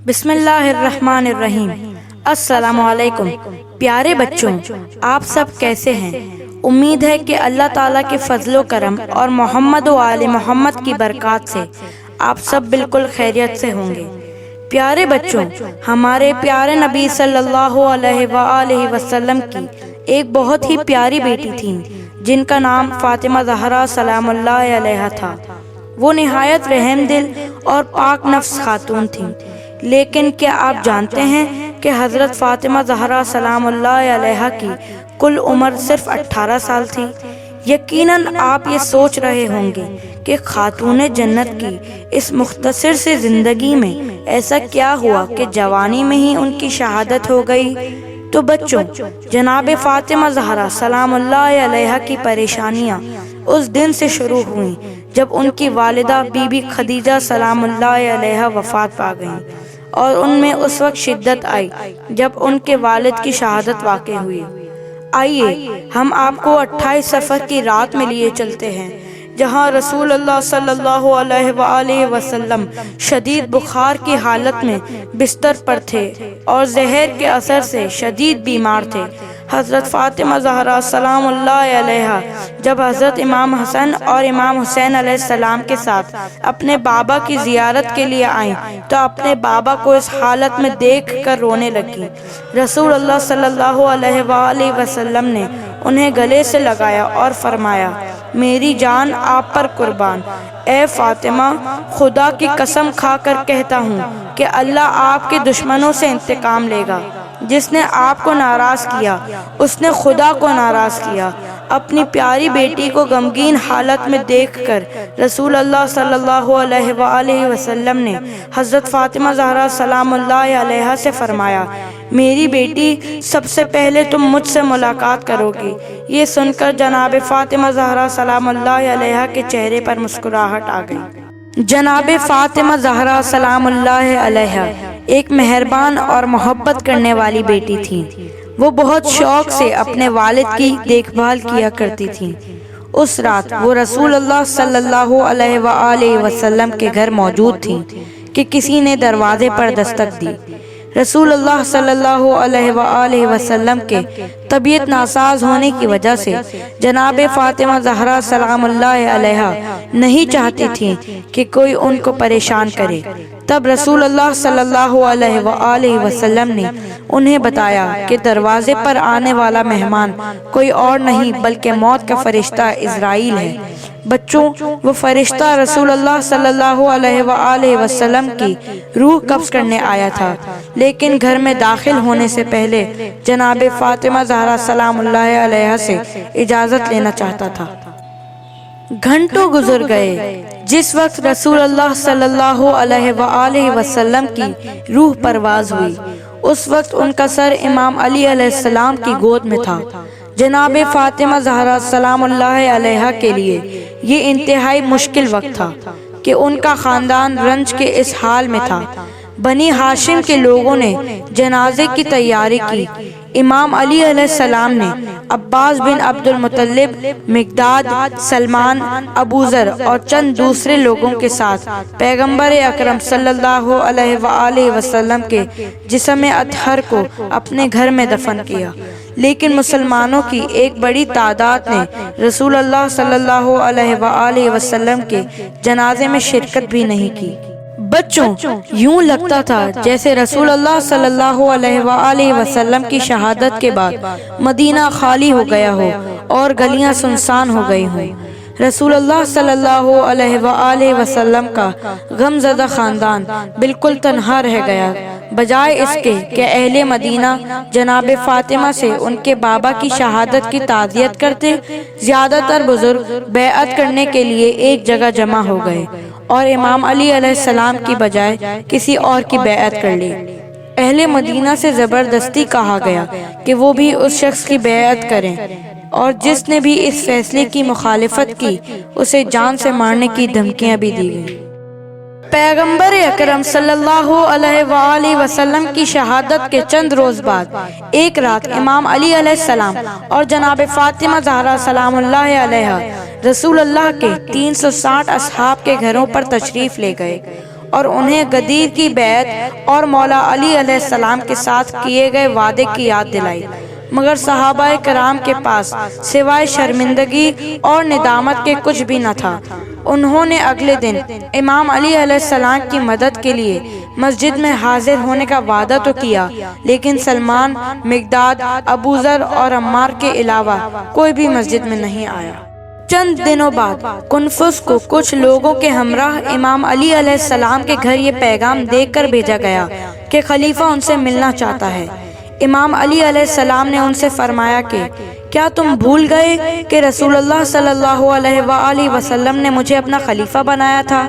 بسم اللہ الرحمن الرحیم۔ السلام علیکم پیارے بچوں، آپ سب کیسے ہیں؟ امید ہے کہ اللہ تعالیٰ کے فضل و کرم اور محمد و آل محمد کی برکات سے آپ سب بالکل خیریت سے ہوں گے۔ پیارے بچوں، ہمارے پیارے نبی صلی اللہ علیہ وآلہ وسلم کی ایک بہت ہی پیاری بیٹی تھی جن کا نام فاطمہ زہرا سلام اللہ علیہا تھا۔ وہ نہایت رحم دل اور پاک نفس خاتون تھیں، لیکن کیا آپ جانتے ہیں کہ حضرت فاطمہ زہرا سلام اللہ علیہا کی کل عمر صرف 18 سال تھی؟ یقیناً آپ یہ سوچ رہے ہوں گے کہ خاتون جنت کی اس مختصر سے زندگی میں ایسا کیا ہوا کہ جوانی میں ہی ان کی شہادت ہو گئی؟ تو بچوں، جناب فاطمہ زہرا سلام اللہ علیہا کی پریشانیاں اس دن سے شروع ہوئیں جب ان کی والدہ بی بی خدیجہ سلام اللہ علیہا وفات پا گئیں، اور ان میں اس وقت شدت آئی جب ان کے والد کی شہادت واقع ہوئی۔ آئیے ہم آپ کو 28 صفر کی رات میں لیے چلتے ہیں جہاں رسول اللہ صلی اللہ علیہ وآلہ وسلم شدید بخار کی حالت میں بستر پر تھے اور زہر کے اثر سے شدید بیمار تھے۔ حضرت فاطمہ زہرا سلام اللہ علیہا جب حضرت امام حسن اور امام حسین علیہ السلام کے ساتھ اپنے بابا کی زیارت کے لیے آئیں تو اپنے بابا کو اس حالت میں دیکھ کر رونے لگیں۔ رسول اللہ صلی اللہ علیہ وآلہ وسلم نے انہیں گلے سے لگایا اور فرمایا، میری جان آپ پر قربان، اے فاطمہ، خدا کی قسم کھا کر کہتا ہوں کہ اللہ آپ کے دشمنوں سے انتقام لے گا۔ جس نے آپ کو ناراض کیا اس نے خدا کو ناراض کیا۔ اپنی پیاری بیٹی کو غمگین حالت میں دیکھ کر رسول اللہ صلی اللہ علیہ وآلہ وسلم نے حضرت فاطمہ زہرا سلام اللہ علیہا سے فرمایا، میری بیٹی، سب سے پہلے تم مجھ سے ملاقات کرو گی۔ یہ سن کر جناب فاطمہ زہرا سلام اللہ علیہا کے چہرے پر مسکراہٹ آ گئی۔ جناب فاطمہ زہرا سلام اللہ علیہا ایک مہربان اور محبت کرنے والی بیٹی تھیں۔ وہ بہت شوق سے اپنے والد کی دیکھ بھال کیا کرتی تھیں۔ اس رات وہ رسول اللہ صلی اللہ علیہ وآلہ وسلم کے گھر موجود تھیں کہ کسی نے دروازے پر دستک دی۔ رسول اللہ صلی اللہ علیہ وآلہ وسلم کے طبیعت ناساز ہونے کی وجہ سے جناب فاطمہ زہرا سلام اللہ علیہا نہیں چاہتی تھیں کہ کوئی ان کو پریشان کرے۔ تب رسول اللہ صلی اللہ علیہ وآلہ وسلم نے انہیں بتایا کہ دروازے پر آنے والا مہمان کوئی اور نہیں بلکہ موت کا فرشتہ عزرائیل ہے۔ بچوں، وہ فرشتہ رسول اللہ صلی اللہ علیہ وآلہ وسلم کی روح قبض کرنے آیا تھا، لیکن گھر میں داخل ہونے سے پہلے جناب فاطمہ زہرا سلام اللہ علیہا سے اجازت لینا چاہتا تھا۔ گھنٹوں گزر گئے۔ جس وقت رسول اللہ صلی اللہ علیہ وآلہ وسلم کی روح پرواز ہوئی، اس وقت ان کا سر امام علی علیہ السلام کی گود میں تھا۔ جناب فاطمہ زہرا سلام اللہ علیہا کے لیے یہ انتہائی مشکل وقت تھا کہ ان کا خاندان رنج کے اس حال میں تھا۔ بنی ہاشم کے لوگوں نے جنازے کی تیاری کی۔ امام علی علیہ السلام نے عباس بن عبد المطلب، مقداد، سلمان، ابو ذر اور چند دوسرے لوگوں کے ساتھ پیغمبر اکرم صلی اللہ علیہ وآلہ وسلم کے جسم اطہر کو اپنے گھر میں دفن کیا، لیکن مسلمانوں کی ایک بڑی تعداد نے رسول اللہ صلی اللہ علیہ وآلہ وسلم کے جنازے میں شرکت بھی نہیں کی۔ بچوں، یوں لگتا تھا جیسے رسول اللہ صلی اللہ علیہ وآلہ وسلم کی شہادت کے بعد مدینہ خالی ہو گیا ہو اور گلیاں سنسان ہو گئی ہوں۔ رسول اللہ صلی اللہ علیہ وآلہ وسلم کا غم زدہ خاندان بالکل تنہا رہ گیا، بجائے اس کے کہ اہل مدینہ جناب فاطمہ سے ان کے بابا کی شہادت کی تعزیت کرتے، زیادہ تر بزرگ بیعت کرنے کے لیے ایک جگہ جمع ہو گئے اور امام علی علیہ السلام کی بجائے کسی اور کی بیعت کر لی۔ اہل مدینہ سے زبردستی کہا گیا کہ وہ بھی اس شخص کی بیعت کریں، اور جس نے بھی اس فیصلے کی مخالفت کی اسے جان سے مارنے کی دھمکیاں بھی دی گئیں۔ پیغمبر اکرم صلی اللہ علیہ وآلہ وسلم کی شہادت کے چند روز بعد ایک رات امام علی علیہ السلام اور جناب فاطمہ زہرا سلام اللہ علیہا رسول اللہ کے 360 اصحاب کے گھروں پر تشریف لے گئے اور انہیں غدیر کی بیعت اور مولا علی علیہ السلام کے ساتھ کیے گئے وعدے کی یاد دلائی، مگر صحابہ کرام کے پاس سوائے شرمندگی اور ندامت کے کچھ بھی نہ تھا۔ انہوں نے اگلے دن امام علی علیہ السلام کی مدد کے لیے مسجد میں حاضر ہونے کا وعدہ تو کیا، لیکن سلمان، مقداد، ابوذر اور عمار کے علاوہ کوئی بھی مسجد میں نہیں آیا۔ چند دنوں بعد کنفس کو کچھ لوگوں کے ہمراہ امام علی علیہ السلام کے گھر یہ پیغام دے کر بھیجا گیا کہ خلیفہ ان سے ملنا چاہتا ہے۔ امام علی علیہ السلام نے ان سے فرمایا کہ کیا تم بھول گئے کہ رسول اللہ صلی اللہ علیہ وآلہ وسلم نے مجھے اپنا خلیفہ بنایا تھا؟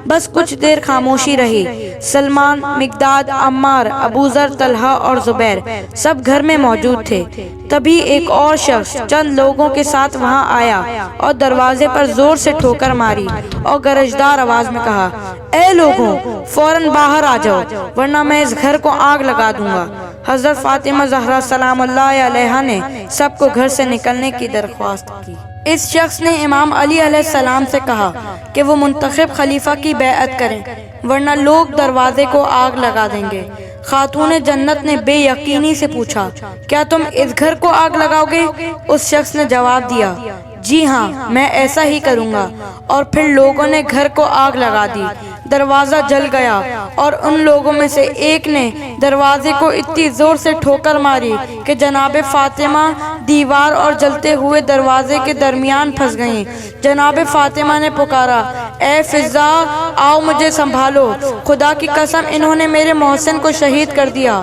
بس کچھ دیر خاموشی رہی۔ سلمان، مقداد، عمار، ابوذر، طلحہ اور زبیر سب گھر میں موجود تھے۔ تبھی ایک اور شخص چند لوگوں کے ساتھ وہاں آیا اور دروازے پر زور سے ٹھوکر ماری اور گرجدار آواز میں کہا، اے لوگوں، فوراً باہر آ جاؤ ورنہ میں اس گھر کو آگ لگا دوں گا۔ حضرت فاطمہ زہرا سلام اللہ علیہا نے سب کو گھر سے نکلنے کی درخواست کی۔ اس شخص نے امام علی علیہ السلام سے کہا کہ وہ منتخب خلیفہ کی بیعت کریں ورنہ لوگ دروازے کو آگ لگا دیں گے۔ خاتون جنت نے بے یقینی سے پوچھا، کیا تم اس گھر کو آگ لگاؤ گے؟ اس شخص نے جواب دیا، جی ہاں، میں ایسا ہی کروں گا۔ اور پھر لوگوں نے گھر کو آگ لگا دی۔ دروازہ جل گیا اور ان لوگوں میں سے ایک نے دروازے کو اتنی زور سے ٹھوکر ماری کہ جناب فاطمہ دیوار اور جلتے ہوئے دروازے کے درمیان پھنس گئیں۔ جناب فاطمہ نے پکارا، اے فضا، آؤ مجھے سنبھالو، خدا کی قسم انہوں نے میرے محسن کو شہید کر دیا۔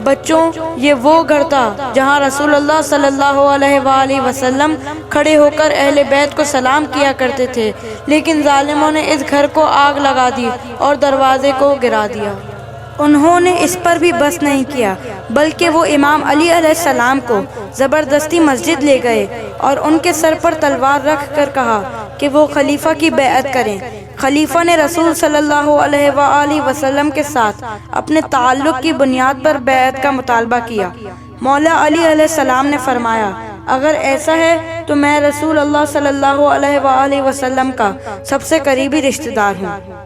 بچوں، یہ وہ گھر تھا جہاں رسول اللہ صلی اللہ علیہ وآلہ وسلم کھڑے ہو کر اہل بیت کو سلام کیا کرتے تھے، لیکن ظالموں نے اس گھر کو آگ لگا دی اور دروازے کو گرا دیا۔ انہوں نے اس پر بھی بس نہیں کیا بلکہ وہ امام علی علیہ السلام کو زبردستی مسجد لے گئے اور ان کے سر پر تلوار رکھ کر کہا کہ وہ خلیفہ کی بیعت کریں۔ خلیفہ نے رسول صلی اللہ علیہ وآلہ وسلم کے ساتھ اپنے تعلق کی بنیاد پر بیعت کا مطالبہ کیا۔ مولا علی علیہ السلام نے فرمایا، اگر ایسا ہے تو میں رسول اللہ صلی اللہ علیہ وآلہ وسلم کا سب سے قریبی رشتہ دار ہوں۔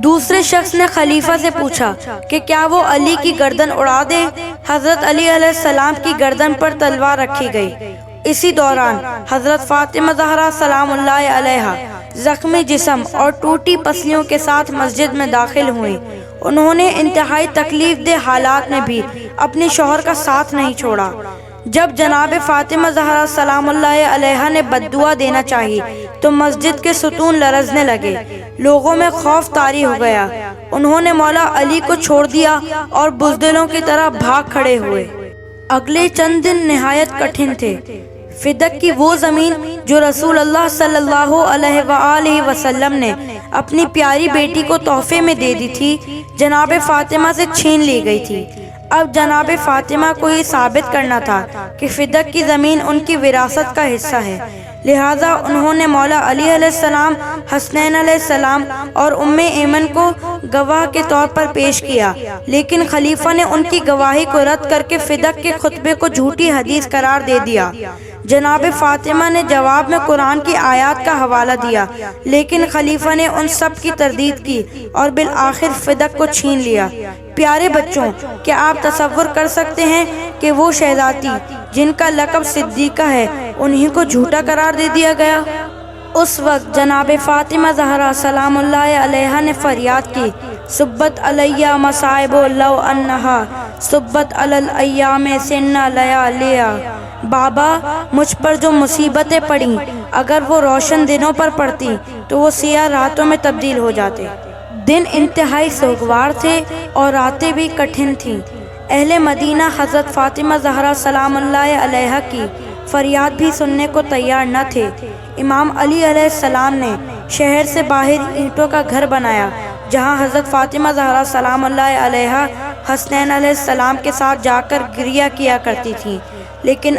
دوسرے شخص نے خلیفہ سے پوچھا کہ کیا وہ علی کی گردن اڑا دے؟ حضرت علی علیہ السلام کی گردن پر تلوار رکھی گئی۔ اسی دوران حضرت فاطمہ زہرا سلام اللہ علیہا زخمی جسم اور ٹوٹی پسلیوں کے ساتھ مسجد میں داخل ہوئیں۔ انہوں نے انتہائی تکلیف دہ حالات میں بھی اپنے شوہر کا ساتھ نہیں چھوڑا۔ جب جناب فاطمہ زہرا سلام اللہ علیہا نے بددعا دینا چاہی تو مسجد کے ستون لرزنے لگے، لوگوں میں خوف طاری ہو گیا۔ انہوں نے مولا علی کو چھوڑ دیا اور بزدلوں کی طرح بھاگ کھڑے ہوئے۔ اگلے چند دن نہایت کٹھن تھے۔ فدق کی وہ زمین جو رسول اللہ صلی اللہ علیہ وآلہ وسلم نے اپنی پیاری بیٹی کو تحفے میں دے دی تھی، جناب فاطمہ سے چھین لی گئی تھی۔ اب جناب فاطمہ کو یہ ثابت کرنا تھا کہ فدق کی زمین ان کی وراثت کا حصہ ہے، لہٰذا انہوں نے مولا علی علیہ السلام، حسنین علیہ السلام اور ام ایمن کو گواہ کے طور پر پیش کیا، لیکن خلیفہ نے ان کی گواہی کو رد کر کے فدق کے خطبے کو جھوٹی حدیث قرار دے دیا۔ جناب فاطمہ نے جواب میں قرآن کی آیات کا حوالہ دیا، لیکن خلیفہ نے ان سب کی تردید کی اور بالآخر فدق کو چھین لیا۔ پیارے بچوں، کیا آپ تصور کر سکتے ہیں کہ وہ شہزادی جن کا لقب صدیقہ ہے، انہی کو جھوٹا قرار دے دیا گیا؟ اس وقت جناب فاطمہ زہرا سلام اللہ علیہا نے فریاد کی، سبت علیہ مصائب لو انہا سبت علی الایام سنہ لیالیا۔ بابا، مجھ پر جو مصیبتیں پڑیں اگر وہ روشن دنوں پر پڑتی تو وہ سیاہ راتوں میں تبدیل ہو جاتے۔ دن انتہائی سوگوار تھے اور راتیں بھی کٹھن تھیں۔ اہل مدینہ حضرت فاطمہ زہرا سلام اللہ علیہا کی فریاد بھی سننے کو تیار نہ تھے۔ امام علی علیہ السلام نے شہر سے باہر اینٹوں کا گھر بنایا جہاں حضرت فاطمہ زہرا سلام اللہ علیہا حسنین علیہ السلام کے ساتھ جا کر گریہ کیا کرتی تھیں، لیکن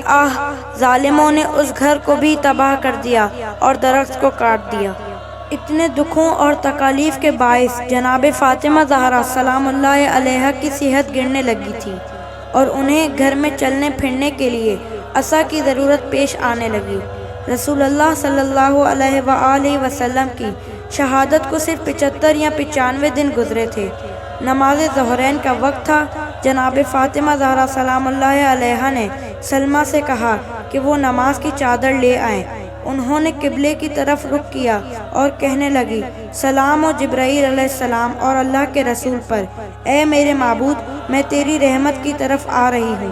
ظالموں نے اس گھر کو بھی تباہ کر دیا اور درخت کو کاٹ دیا۔ اتنے دکھوں اور تکالیف کے باعث جناب فاطمہ زہرا سلام اللہ علیہا کی صحت گرنے لگی تھی اور انہیں گھر میں چلنے پھرنے کے لیے عصا کی ضرورت پیش آنے لگی۔ رسول اللہ صلی اللہ علیہ وآلہ وسلم کی شہادت کو صرف 75 یا 95 دن گزرے تھے۔ نماز ظہرین کا وقت تھا۔ جناب فاطمہ زہرا سلام اللہ علیہا نے سلمہ سے کہا کہ وہ نماز کی چادر لے آئیں۔ انہوں نے قبلے کی طرف رخ کیا اور کہنے لگی، سلام و جبرائیل علیہ السلام اور اللہ کے رسول پر، اے میرے معبود، میں تیری رحمت کی طرف آ رہی ہوں۔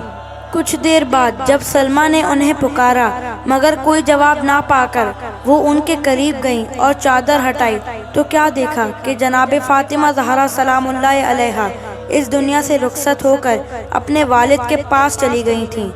کچھ دیر بعد جب سلمہ نے انہیں پکارا مگر کوئی جواب نہ پا کر وہ ان کے قریب گئیں اور چادر ہٹائی تو کیا دیکھا کہ جناب فاطمہ زہرا سلام اللہ علیہا اس دنیا سے رخصت ہو کر اپنے والد کے پاس چلی گئی تھیں۔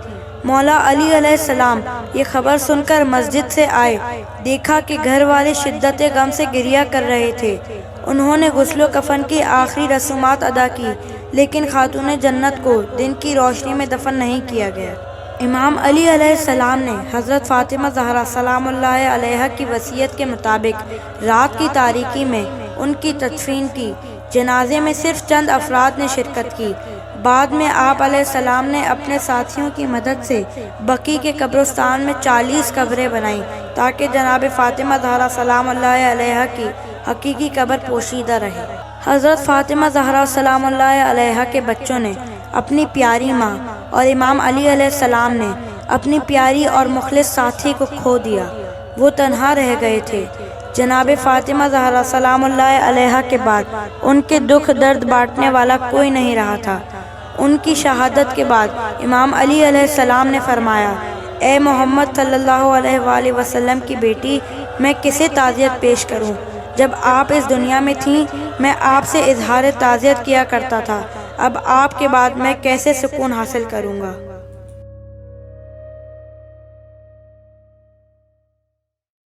مولا علی علیہ السلام یہ خبر سن کر مسجد سے آئے، دیکھا کہ گھر والے شدت غم سے گریہ کر رہے تھے۔ انہوں نے غسل و کفن کی آخری رسومات ادا کی، لیکن خاتون جنت کو دن کی روشنی میں دفن نہیں کیا گیا۔ امام علی علیہ السلام نے حضرت فاطمہ زہرا سلام اللہ علیہا کی وصیت کے مطابق رات کی تاریکی میں ان کی تدفین کی۔ جنازے میں صرف چند افراد نے شرکت کی۔ بعد میں آپ علیہ السلام نے اپنے ساتھیوں کی مدد سے بقیع کے قبرستان میں 40 قبریں بنائیں تاکہ جناب فاطمہ زہرا سلام اللہ علیہا کی حقیقی قبر پوشیدہ رہے۔ حضرت فاطمہ زہرا سلام اللہ علیہا کے بچوں نے اپنی پیاری ماں اور امام علی علیہ السلام نے اپنی پیاری اور مخلص ساتھی کو کھو دیا۔ وہ تنہا رہ گئے تھے۔ جناب فاطمہ زہرا سلام اللہ علیہا کے بعد ان کے دکھ درد بانٹنے والا کوئی نہیں رہا تھا۔ ان کی شہادت کے بعد امام علی علیہ السلام نے فرمایا، اے محمد صلی اللہ علیہ وآلہ وسلم کی بیٹی، میں کسے تعزیت پیش کروں؟ جب آپ اس دنیا میں تھیں میں آپ سے اظہار تعزیت کیا کرتا تھا، اب آپ کے بعد میں کیسے سکون حاصل کروں گا؟